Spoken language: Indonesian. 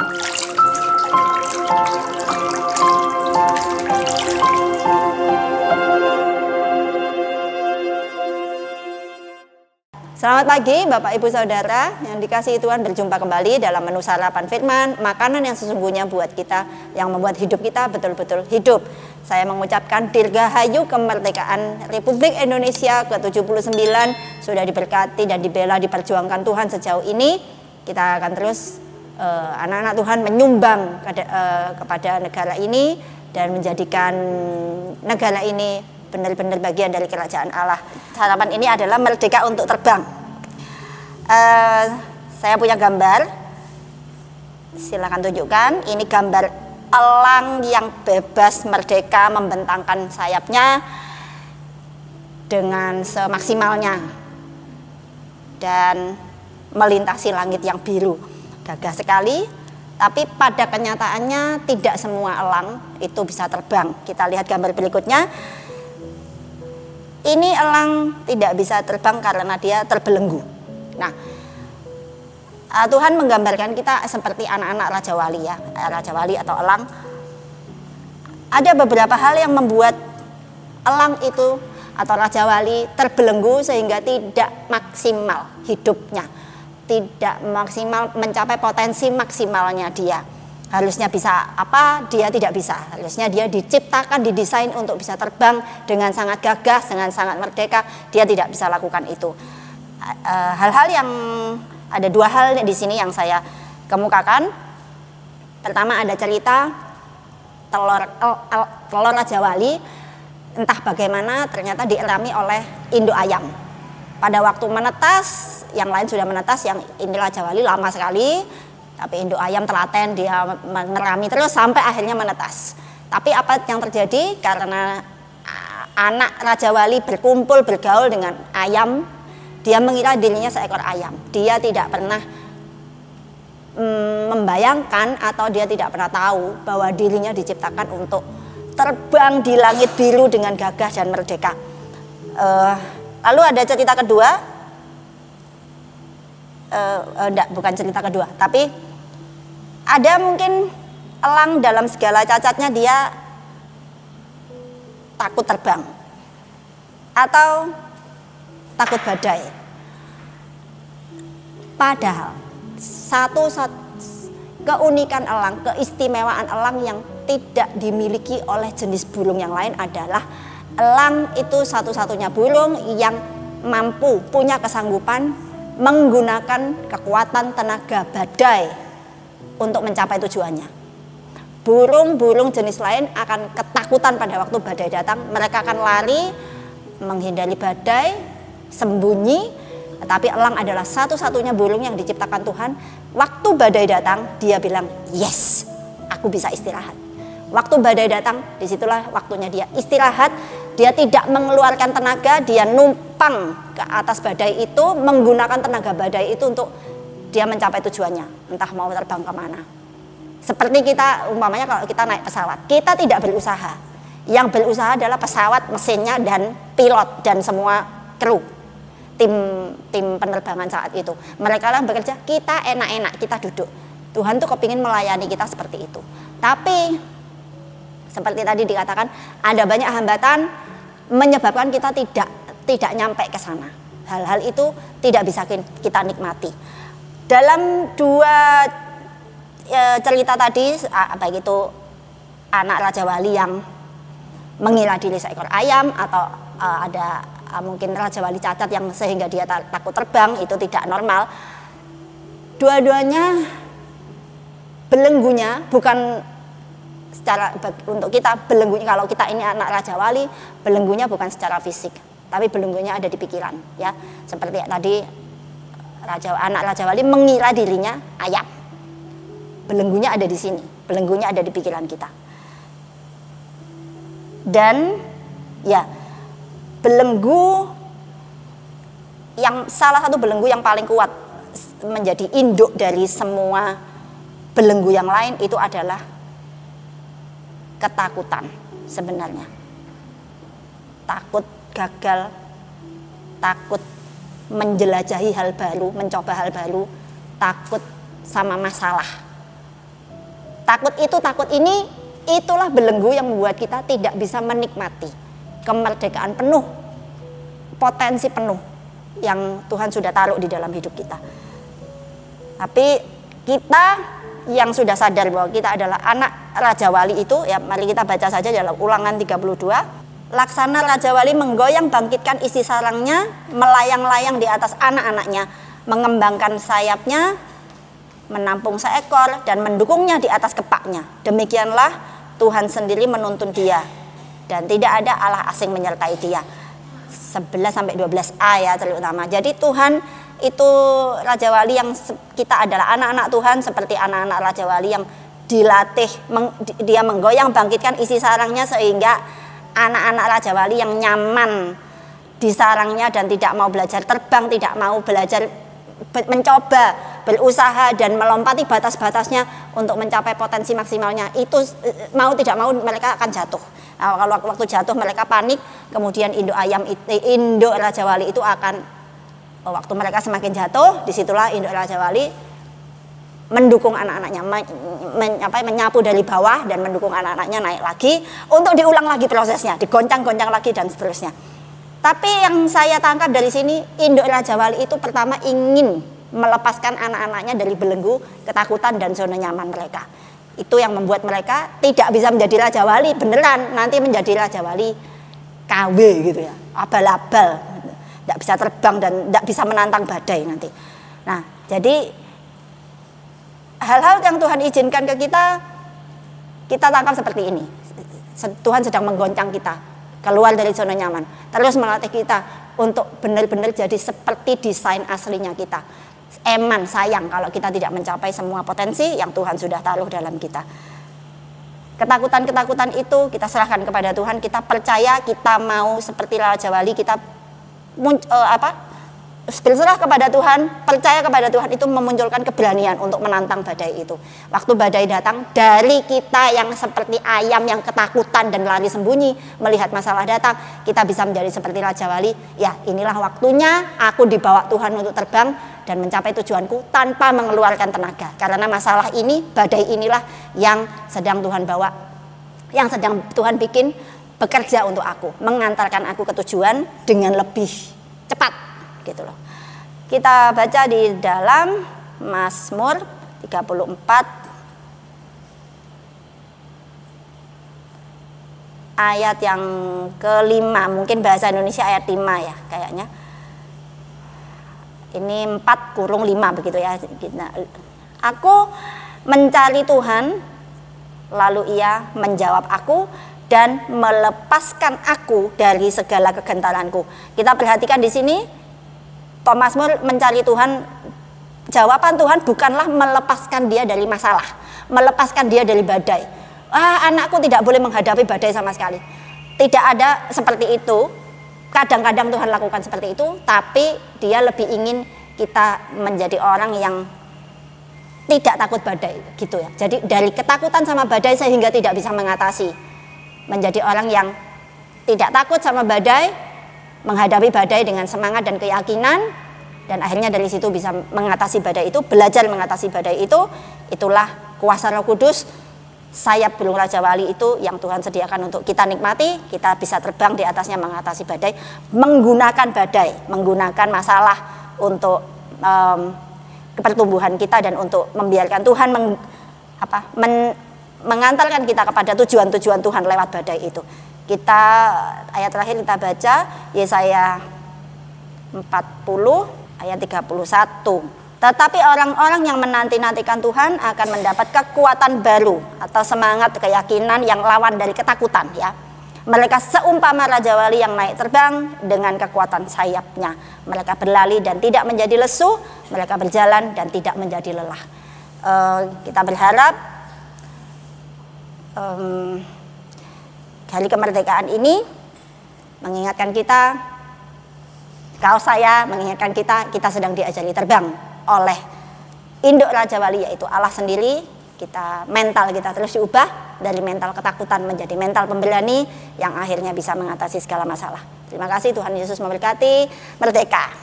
Selamat pagi Bapak Ibu Saudara yang dikasihi Tuhan, berjumpa kembali dalam menu sarapan firman, makanan yang sesungguhnya buat kita, yang membuat hidup kita betul-betul hidup. Saya mengucapkan Dirgahayu kemerdekaan Republik Indonesia ke-79 sudah diberkati dan dibela, diperjuangkan Tuhan sejauh ini. Kita akan terus anak-anak Tuhan menyumbang kepada negara ini dan menjadikan negara ini benar-benar bagian dari kerajaan Allah. Sarapan ini adalah merdeka untuk terbang. Saya punya gambar, silakan tunjukkan. Ini gambar elang yang bebas merdeka membentangkan sayapnya dengan semaksimalnya dan melintasi langit yang biru. Gagah sekali, tapi pada kenyataannya tidak semua elang itu bisa terbang. Kita lihat gambar berikutnya. Ini elang tidak bisa terbang karena dia terbelenggu. Nah, Tuhan menggambarkan kita seperti anak-anak Raja Wali ya, Raja Wali atau elang. Ada beberapa hal yang membuat elang itu atau Raja Wali terbelenggu sehingga tidak maksimal hidupnya, tidak maksimal mencapai potensi maksimalnya dia. Harusnya bisa apa, dia tidak bisa. Harusnya dia diciptakan, didesain untuk bisa terbang dengan sangat gagah, dengan sangat merdeka. Dia tidak bisa lakukan itu. Hal-hal yang ada dua hal di sini yang saya kemukakan. Pertama, ada cerita telur Raja Wali, entah bagaimana ternyata dierami oleh induk ayam. Pada waktu menetas, yang lain sudah menetas, yang ini Raja Wali lama sekali. Tapi induk ayam telaten, dia mengerami terus sampai akhirnya menetas. Tapi apa yang terjadi? Karena anak Raja Wali berkumpul bergaul dengan ayam, dia mengira dirinya seekor ayam. Dia tidak pernah membayangkan atau dia tidak pernah tahu bahwa dirinya diciptakan untuk terbang di langit biru dengan gagah dan merdeka. Lalu ada cerita kedua, bukan cerita kedua, tapi ada mungkin elang dalam segala cacatnya dia takut terbang atau takut badai. Padahal satu keunikan elang, keistimewaan elang yang tidak dimiliki oleh jenis burung yang lain adalah elang itu satu-satunya burung yang mampu, punya kesanggupan menggunakan kekuatan tenaga badai untuk mencapai tujuannya. Burung-burung jenis lain akan ketakutan pada waktu badai datang. Mereka akan lari, menghindari badai, sembunyi. Tetapi elang adalah satu-satunya burung yang diciptakan Tuhan. Waktu badai datang, dia bilang, yes, aku bisa istirahat. Waktu badai datang, disitulah waktunya dia istirahat. Dia tidak mengeluarkan tenaga, dia numpang ke atas badai itu, menggunakan tenaga badai itu untuk dia mencapai tujuannya, entah mau terbang kemana. Seperti kita, umpamanya kalau kita naik pesawat, kita tidak berusaha. Yang berusaha adalah pesawat, mesinnya, dan pilot, dan semua kru, tim penerbangan saat itu. Mereka lah bekerja, kita enak-enak, kita duduk. Tuhan tuh kepingin melayani kita seperti itu. Tapi, seperti tadi dikatakan, ada banyak hambatan menyebabkan kita tidak nyampe ke sana. Hal-hal itu tidak bisa kita nikmati. Dalam dua cerita tadi, baik itu anak Raja Wali yang mengira diri seekor ayam atau ada mungkin Raja Wali cacat yang sehingga dia takut terbang, itu tidak normal. Dua-duanya belenggunya bukan secara untuk kita, belenggunya kalau kita ini anak Raja Wali, belenggunya bukan secara fisik, tapi belenggunya ada di pikiran ya. Seperti tadi anak Raja Wali mengira dirinya ayam. Belenggunya ada di sini, belenggunya ada di pikiran kita. Dan ya, belenggu yang salah satu belenggu yang paling kuat menjadi induk dari semua belenggu yang lain itu adalah ketakutan sebenarnya. Takut gagal, takut menjelajahi hal baru, mencoba hal baru, takut sama masalah. takut itu, takut ini, itulah belenggu yang membuat kita tidak bisa menikmati kemerdekaan penuh, potensi penuh yang Tuhan sudah taruh di dalam hidup kita. Tapi kita yang sudah sadar bahwa kita adalah anak Raja Wali itu, ya mari kita baca saja dalam Ulangan 32. Laksana Raja Wali menggoyang bangkitkan isi sarangnya, melayang-layang di atas anak-anaknya, mengembangkan sayapnya, menampung seekor dan mendukungnya di atas kepaknya. Demikianlah Tuhan sendiri menuntun dia, dan tidak ada Allah asing menyertai dia. 11-12 ayat terutama. Jadi Tuhan itu Raja Wali yang kita adalah anak-anak Tuhan seperti anak-anak Raja Wali yang dilatih, dia menggoyang bangkitkan isi sarangnya sehingga anak-anak Raja Wali yang nyaman di sarangnya dan tidak mau belajar terbang, tidak mau belajar mencoba, berusaha dan melompati batas-batasnya untuk mencapai potensi maksimalnya, itu mau tidak mau mereka akan jatuh. Nah, kalau waktu jatuh mereka panik, kemudian induk Raja Wali itu akan, waktu mereka semakin jatuh, disitulah induk Raja Wali mendukung anak-anaknya, menyapu dari bawah dan mendukung anak-anaknya naik lagi untuk diulang lagi prosesnya, digoncang-goncang lagi dan seterusnya. Tapi yang saya tangkap dari sini, induk Raja Wali itu pertama ingin melepaskan anak-anaknya dari belenggu ketakutan dan zona nyaman mereka. Itu yang membuat mereka tidak bisa menjadi Raja Wali beneran, nanti menjadi Raja Wali KW gitu ya, abal-abal, tidak bisa terbang dan tidak bisa menantang badai nanti. Nah, jadi hal-hal yang Tuhan izinkan ke kita tangkap seperti ini. Tuhan sedang menggoncang kita keluar dari zona nyaman, terus melatih kita untuk benar-benar jadi seperti desain aslinya kita. Eman, sayang kalau kita tidak mencapai semua potensi yang Tuhan sudah taruh dalam kita. Ketakutan-ketakutan itu kita serahkan kepada Tuhan, kita percaya kita mau seperti Raja Wali, kita berserah kepada Tuhan, percaya kepada Tuhan, itu memunculkan keberanian untuk menantang badai itu. Waktu badai datang, dari kita yang seperti ayam yang ketakutan dan lari sembunyi melihat masalah datang, kita bisa menjadi seperti Raja Wali. Ya, inilah waktunya aku dibawa Tuhan untuk terbang dan mencapai tujuanku tanpa mengeluarkan tenaga. Karena masalah ini, badai inilah yang sedang Tuhan bawa, yang sedang Tuhan bikin bekerja untuk aku, mengantarkan aku ke tujuan dengan lebih cepat. Gitu loh. Kita baca di dalam Mazmur 34 ayat yang kelima, mungkin bahasa Indonesia ayat 5 ya kayaknya. Ini 4-5 begitu ya. Aku mencari Tuhan, lalu Ia menjawab aku dan melepaskan aku dari segala kegentaranku. Kita perhatikan di sini, Mazmur mencari Tuhan, jawaban Tuhan bukanlah melepaskan dia dari masalah, melepaskan dia dari badai. Anakku tidak boleh menghadapi badai sama sekali. Tidak ada seperti itu. Kadang-kadang Tuhan lakukan seperti itu, tapi dia lebih ingin kita menjadi orang yang tidak takut badai, gitu ya. Jadi dari ketakutan sama badai sehingga tidak bisa mengatasi, menjadi orang yang tidak takut sama badai, menghadapi badai dengan semangat dan keyakinan, dan akhirnya dari situ bisa mengatasi badai itu, belajar mengatasi badai itu. Itulah kuasa Roh Kudus, sayap burung Raja Wali itu yang Tuhan sediakan untuk kita nikmati. Kita bisa terbang di atasnya mengatasi badai, menggunakan badai, menggunakan masalah untuk pertumbuhan kita dan untuk membiarkan Tuhan mengantarkan kita kepada tujuan-tujuan Tuhan lewat badai itu. Kita ayat terakhir kita baca Yesaya 40 ayat 31. Tetapi orang-orang yang menanti-nantikan Tuhan akan mendapat kekuatan baru atau semangat keyakinan yang lawan dari ketakutan ya. Mereka seumpama Raja Wali yang naik terbang dengan kekuatan sayapnya. Mereka berlari dan tidak menjadi lesu, mereka berjalan dan tidak menjadi lelah. Kita berharap hari kemerdekaan ini mengingatkan kita, kalau saya mengingatkan kita sedang diajari terbang oleh induk Raja Wali, yaitu Allah sendiri. Mental kita terus diubah dari mental ketakutan menjadi mental pemberani yang akhirnya bisa mengatasi segala masalah. Terima kasih, Tuhan Yesus memberkati. Merdeka.